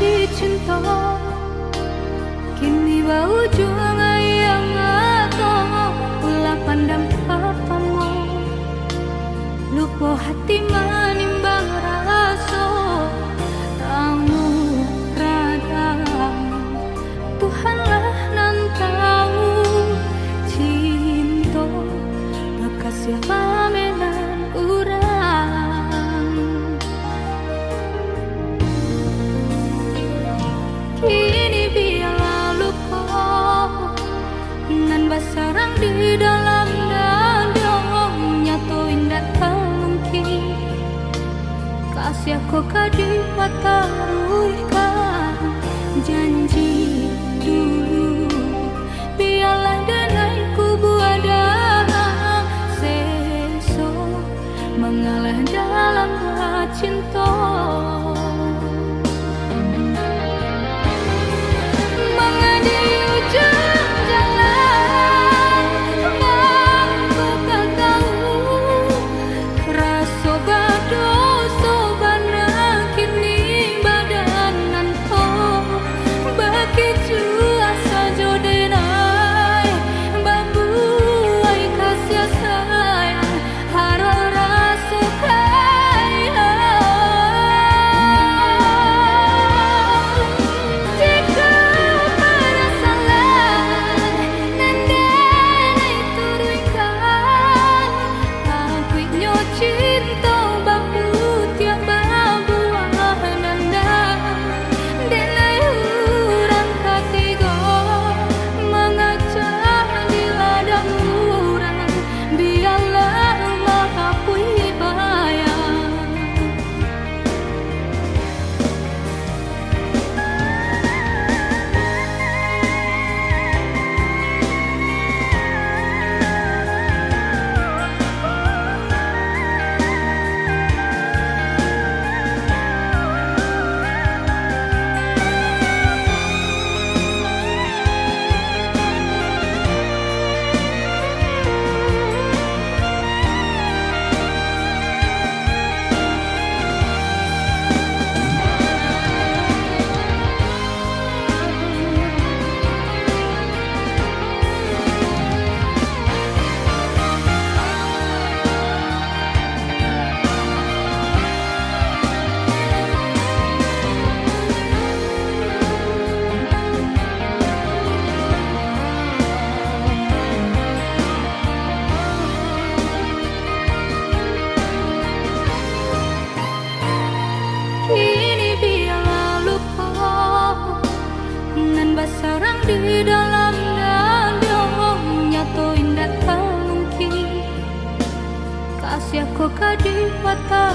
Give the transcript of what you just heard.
jadi cinta kini ujung yang atau ulah pandang papamu lupa hati menimbang rasa tamu rada Tuhanlah nan tahu cinta bekas siapa menan urang kini biarlah luka nan basarang di dalam dada nyatu indah tak mungkin kasih aku kadi mataruhkan janji dulu biarlah danai kubu ada seso mengalah dalam cinta sarang di dalam dada nyatu indah tak mungkin kasih aku kadi mata